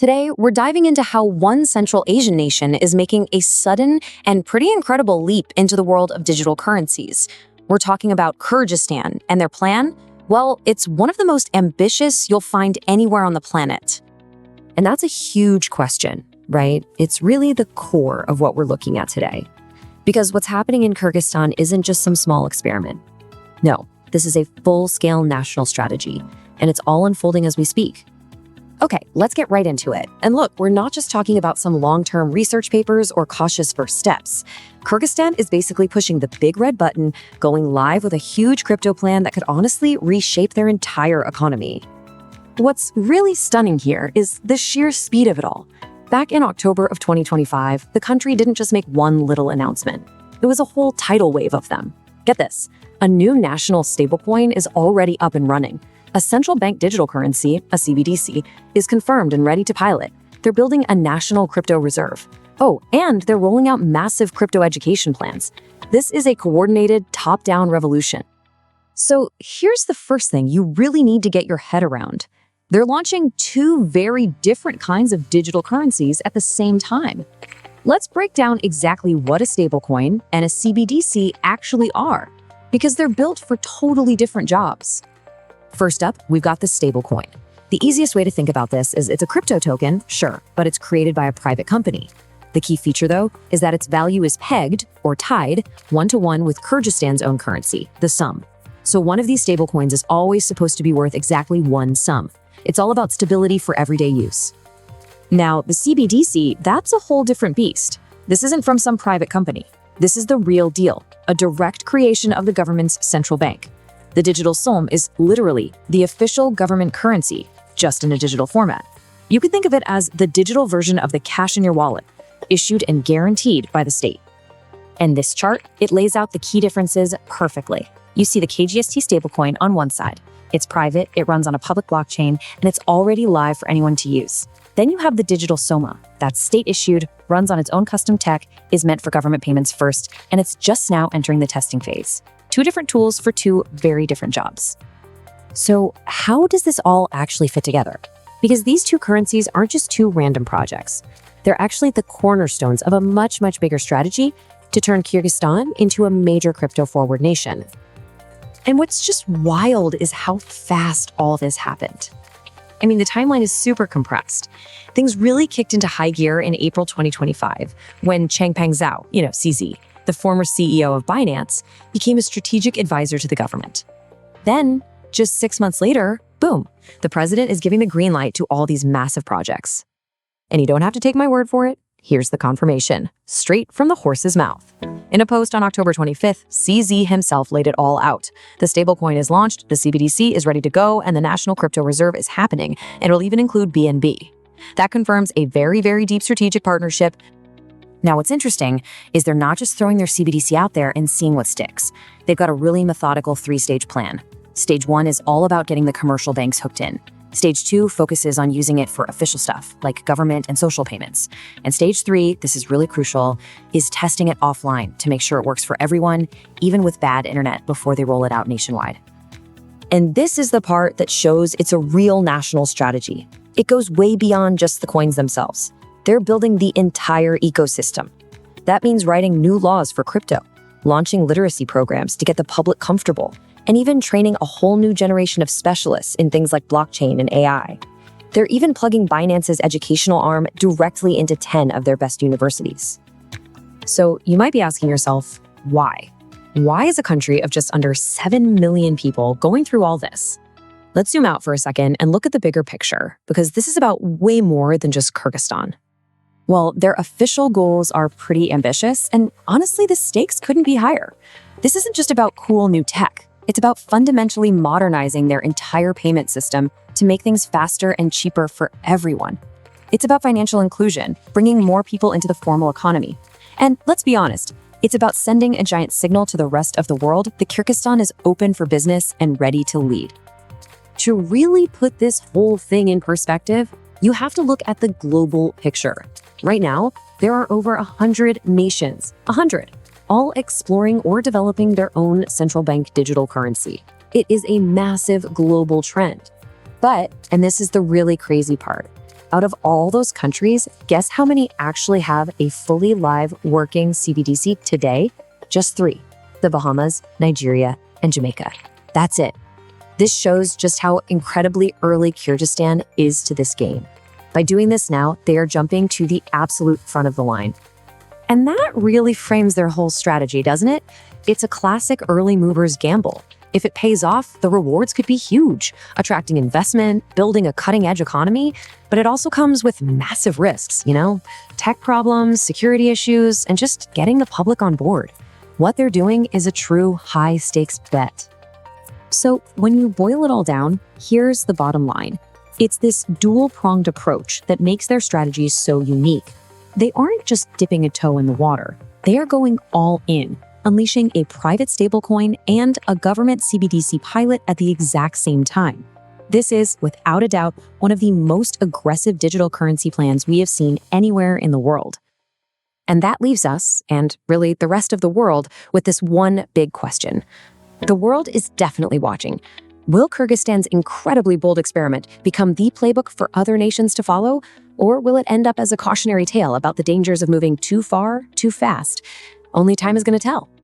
Today, we're diving into how one Central Asian nation is making a sudden and pretty incredible leap into the world of digital currencies. We're talking about Kyrgyzstan and their plan. Well, it's one of the most ambitious you'll find anywhere on the planet. And that's a huge question, right? It's really the core of what we're looking at today. Because what's happening in Kyrgyzstan isn't just some small experiment. No, this is a full-scale national strategy, and it's all unfolding as we speak. Okay, let's get right into it. And look, we're not just talking about some long-term research papers or cautious first steps. Kyrgyzstan is basically pushing the big red button, going live with a huge crypto plan that could honestly reshape their entire economy. What's really stunning here is the sheer speed of it all. Back in October of 2025, the country didn't just make one little announcement. It was a whole tidal wave of them. Get this, a new national stablecoin is already up and running. A central bank digital currency, a CBDC, is confirmed and ready to pilot. They're building a national crypto reserve. Oh, and they're rolling out massive crypto education plans. This is a coordinated, top-down revolution. So here's the first thing you really need to get your head around. They're launching two very different kinds of digital currencies at the same time. Let's break down exactly what a stablecoin and a CBDC actually are, because they're built for totally different jobs. First up, we've got the stablecoin. The easiest way to think about this is it's a crypto token, sure, but it's created by a private company. The key feature, though, is that its value is pegged, or tied, one-to-one with Kyrgyzstan's own currency, the sum. So one of these stablecoins is always supposed to be worth exactly one sum. It's all about stability for everyday use. Now, the CBDC, that's a whole different beast. This isn't from some private company. This is the real deal, a direct creation of the government's central bank. The digital som is literally the official government currency, just in a digital format. You can think of it as the digital version of the cash in your wallet, issued and guaranteed by the state. And this chart, it lays out the key differences perfectly. You see the KGST stablecoin on one side. It's private, it runs on a public blockchain, and it's already live for anyone to use. Then you have the digital soma. That's state-issued, runs on its own custom tech, is meant for government payments first, and it's just now entering the testing phase. Two different tools for two very different jobs. So how does this all actually fit together? Because these two currencies aren't just two random projects. They're actually the cornerstones of a much, much bigger strategy to turn Kyrgyzstan into a major crypto-forward nation. And what's just wild is how fast all this happened. I mean, the timeline is super compressed. Things really kicked into high gear in April 2025 when Changpeng Zhao, CZ, the former CEO of Binance, became a strategic advisor to the government. Then, just 6 months later, boom, the president is giving the green light to all these massive projects. And you don't have to take my word for it. Here's the confirmation, straight from the horse's mouth. In a post on October 25th, CZ himself laid it all out. The stablecoin is launched, the CBDC is ready to go, and the National Crypto Reserve is happening. It'll even include BNB. That confirms a very, very deep strategic partnership. Now, what's interesting is they're not just throwing their CBDC out there and seeing what sticks. They've got a really methodical three-stage plan. Stage 1 is all about getting the commercial banks hooked in. Stage 2 focuses on using it for official stuff, like government and social payments. And Stage 3, this is really crucial, is testing it offline to make sure it works for everyone, even with bad internet, before they roll it out nationwide. And this is the part that shows it's a real national strategy. It goes way beyond just the coins themselves. They're building the entire ecosystem. That means writing new laws for crypto, launching literacy programs to get the public comfortable, and even training a whole new generation of specialists in things like blockchain and AI. They're even plugging Binance's educational arm directly into 10 of their best universities. So you might be asking yourself, why? Why is a country of just under 7 million people going through all this? Let's zoom out for a second and look at the bigger picture, because this is about way more than just Kyrgyzstan. Well, their official goals are pretty ambitious, and honestly, the stakes couldn't be higher. This isn't just about cool new tech. It's about fundamentally modernizing their entire payment system to make things faster and cheaper for everyone. It's about financial inclusion, bringing more people into the formal economy. And let's be honest, it's about sending a giant signal to the rest of the world that Kyrgyzstan is open for business and ready to lead. To really put this whole thing in perspective, you have to look at the global picture. Right now, there are over 100 nations, all exploring or developing their own central bank digital currency. It is a massive global trend. But, and this is the really crazy part, Out of all those countries, guess how many actually have a fully live working CBDC today? Just 3: the Bahamas, Nigeria, and Jamaica. That's it. This shows just how incredibly early Kyrgyzstan is to this game. By doing this now, they are jumping to the absolute front of the line. And that really frames their whole strategy, doesn't it? It's a classic early movers gamble. If it pays off, the rewards could be huge, attracting investment, building a cutting-edge economy, but it also comes with massive risks, tech problems, security issues, and just getting the public on board. What they're doing is a true high-stakes bet. So when you boil it all down, here's the bottom line. It's this dual-pronged approach that makes their strategies so unique. They aren't just dipping a toe in the water. They are going all in, unleashing a private stablecoin and a government CBDC pilot at the exact same time. This is, without a doubt, one of the most aggressive digital currency plans we have seen anywhere in the world. And that leaves us, and really the rest of the world, with this one big question. The world is definitely watching. Will Kyrgyzstan's incredibly bold experiment become the playbook for other nations to follow? Or will it end up as a cautionary tale about the dangers of moving too far, too fast? Only time is going to tell.